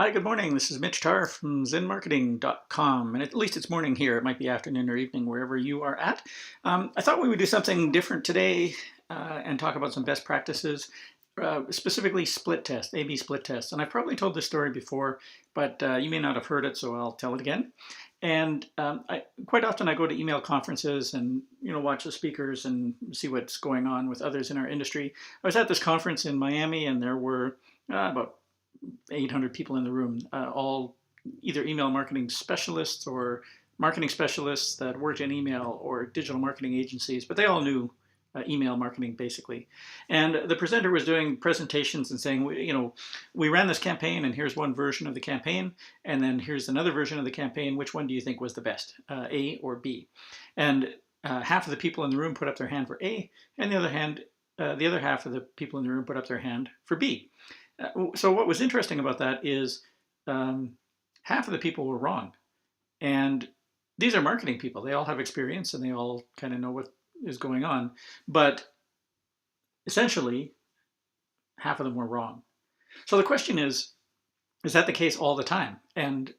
Hi, good morning. This is Mitch Tarr from ZinMarketing.com, and at least it's morning here. It might be afternoon or evening wherever you are at. I thought we would do something different today and talk about some best practices, specifically split test, A/B split test. And I've probably told this story before, but you may not have heard it, so I'll tell it again. And quite often I go to email conferences and watch the speakers and see what's going on with others in our industry. I was at this conference in Miami, and there were about 800 people in the room, all either email marketing specialists or marketing specialists that worked in email or digital marketing agencies, but they all knew email marketing basically. And the presenter was doing presentations and saying, we ran this campaign and here's one version of the campaign, and then here's another version of the campaign. Which one do you think was the best, A or B? And half of the people in the room put up their hand for A, and the other half of the people in the room put up their hand for B. So what was interesting about that is half of the people were wrong. And these are marketing people. They all have experience and they all kind of know what is going on. But essentially, half of them were wrong. So the question is that the case all the time? And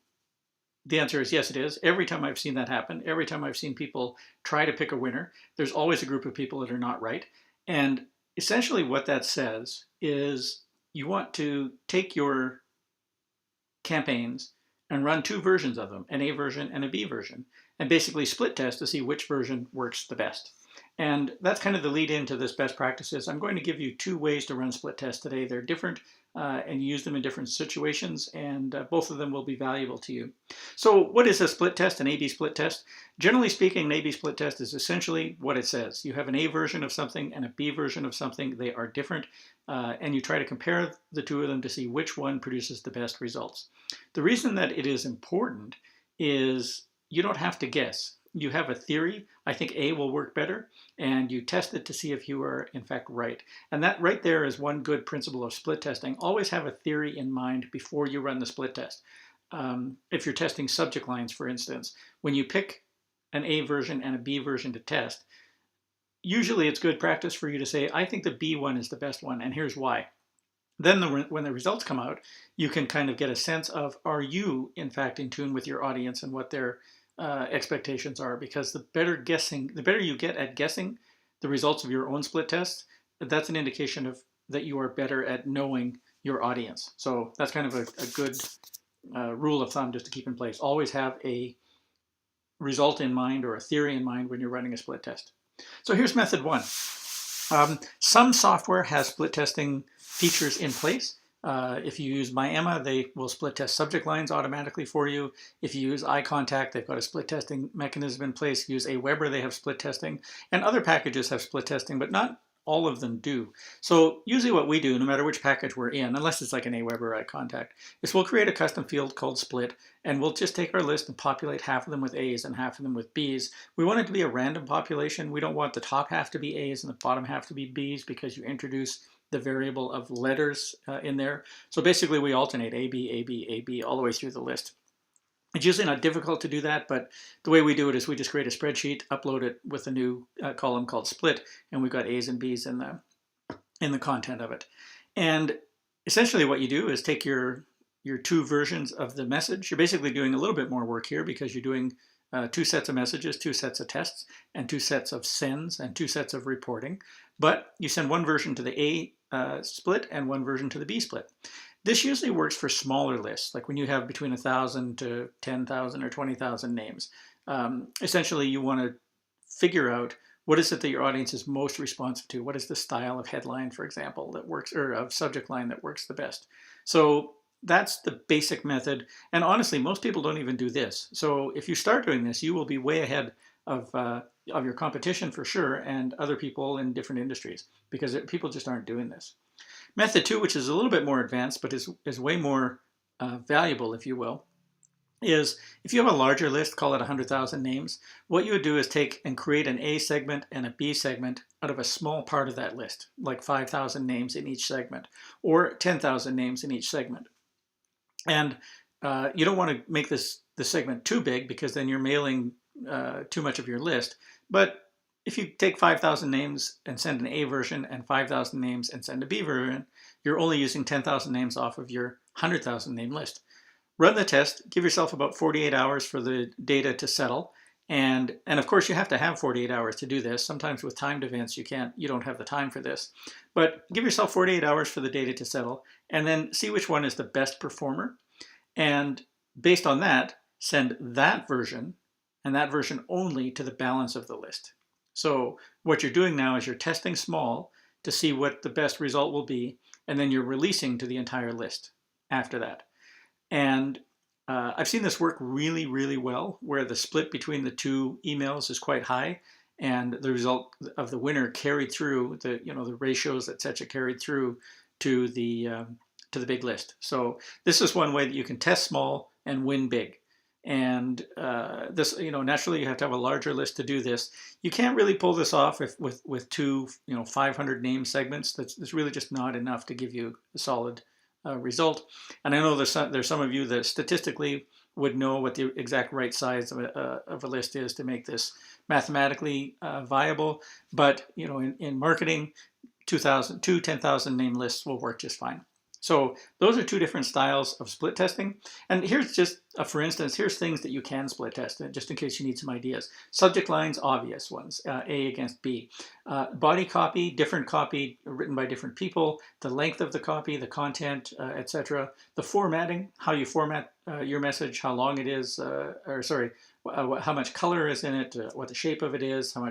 the answer is yes, it is. Every time I've seen that happen, every time I've seen people try to pick a winner, there's always a group of people that are not right. And essentially what that says is you want to take your campaigns and run two versions of them, an A version and a B version, and basically split test to see which version works the best. And that's kind of the lead into this best practices. I'm going to give you two ways to run split tests today. They're different and you use them in different situations, and both of them will be valuable to you. So what is a split test, an A/B split test? Generally speaking, an A/B split test is essentially what it says. You have an A version of something and a B version of something. They are different, and you try to compare the two of them to see which one produces the best results. The reason that it is important is you don't have to guess. You have a theory, I think A will work better, and you test it to see if you are in fact right. And that right there is one good principle of split testing. Always have a theory in mind before you run the split test. If you're testing subject lines, for instance, when you pick an A version and a B version to test, usually it's good practice for you to say, I think the B one is the best one, and here's why. Then when the results come out, you can kind of get a sense of, are you in fact in tune with your audience and what their expectations are? Because the better you get at guessing the results of your own split test, that's an indication of that you are better at knowing your audience. So that's kind of a good rule of thumb just to keep in place. Always have a result in mind or a theory in mind when you're running a split test. So here's method one. Some software has split testing features in place. If you use MyEmma, they will split test subject lines automatically for you. If you use iContact, they've got a split testing mechanism in place. If you use Aweber, they have split testing. And other packages have split testing, but not all of them do. So usually what we do, no matter which package we're in, unless it's like an Aweber or iContact, is we'll create a custom field called split, and we'll just take our list and populate half of them with A's and half of them with B's. We want it to be a random population. We don't want the top half to be A's and the bottom half to be B's, because you introduce the variable of letters in there. So basically we alternate A, B, A, B, A, B all the way through the list. It's usually not difficult to do that, but the way we do it is we just create a spreadsheet, upload it with a new column called split, and we've got A's and B's in the content of it. And essentially what you do is take your two versions of the message. You're basically doing a little bit more work here because you're doing two sets of messages, two sets of tests, and two sets of sends, and two sets of reporting. But you send one version to the A split and one version to the B split. This usually works for smaller lists, like when you have between 1,000 to 10,000 or 20,000 names. Essentially, you want to figure out what is it that your audience is most responsive to. What is the style of headline, for example, that works, or of subject line that works the best. So that's the basic method. And honestly, most people don't even do this. So if you start doing this, you will be way ahead of your competition for sure, and other people in different industries, because people just aren't doing this. Method two, which is a little bit more advanced, but is way more valuable, if you will, is if you have a larger list, call it 100,000 names, what you would do is take and create an A segment and a B segment out of a small part of that list, like 5,000 names in each segment, or 10,000 names in each segment. And you don't want to make the segment too big, because then you're mailing too much of your list. But if you take 5,000 names and send an A version and 5,000 names and send a B version, you're only using 10,000 names off of your 100,000 name list. run the test, give yourself about 48 hours for the data to settle. And of course, you have to have 48 hours to do this. Sometimes with timed events, you don't have the time for this. But give yourself 48 hours for the data to settle, and then see which one is the best performer. And based on that, send that version and that version only to the balance of the list. So what you're doing now is you're testing small to see what the best result will be, and then you're releasing to the entire list after that. And I've seen this work really, really well, where the split between the two emails is quite high, and the result of the winner carried through the ratios, etc., carried through to the big list. So this is one way that you can test small and win big. And this, naturally you have to have a larger list to do this. You can't really pull this off with two, 500 name segments. That's really just not enough to give you a solid result. And I know there's some of you that statistically would know what the exact right size of a list is to make this mathematically viable. But in marketing, 10,000 name lists will work just fine. So those are two different styles of split testing. And here's just, for instance, here's things that you can split test, just in case you need some ideas. Subject lines, obvious ones, A against B. Body copy, different copy written by different people, the length of the copy, the content, etc. The formatting, how you format your message, how long it is, how much color is in it, what the shape of it is, how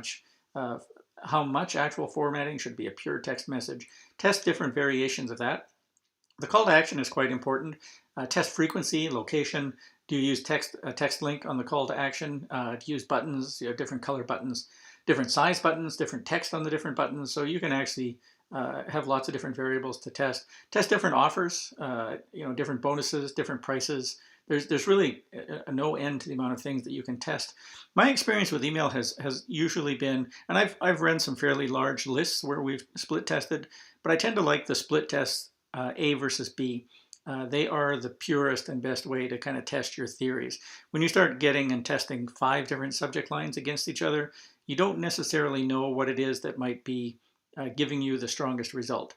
much actual formatting should be a pure text message. Test different variations of that. The call to action is quite important. Test frequency, location. Do you use a text link on the call to action? Do you use buttons, different color buttons, different size buttons, different text on the different buttons? So you can actually have lots of different variables to test. Test different offers, different bonuses, different prices. There's really no end to the amount of things that you can test. My experience with email has usually been, and I've run some fairly large lists where we've split tested, but I tend to like the split tests A versus B. They are the purest and best way to kind of test your theories. When you start getting and testing 5 different subject lines against each other, you don't necessarily know what it is that might be giving you the strongest result.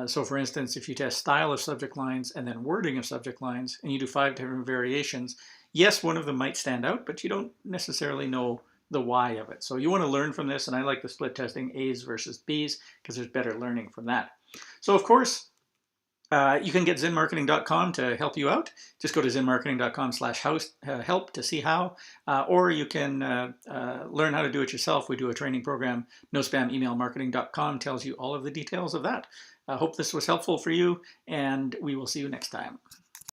So for instance, if you test style of subject lines and then wording of subject lines, and you do 5 different variations, yes, one of them might stand out, but you don't necessarily know the why of it. So you want to learn from this, and I like the split testing A's versus B's because there's better learning from that. So of course, you can get ZinMarketing.com to help you out. Just go to ZinMarketing.com/help to see how, or you can learn how to do it yourself. We do a training program. NoSpamEmailMarketing.com tells you all of the details of that. I hope this was helpful for you, and we will see you next time.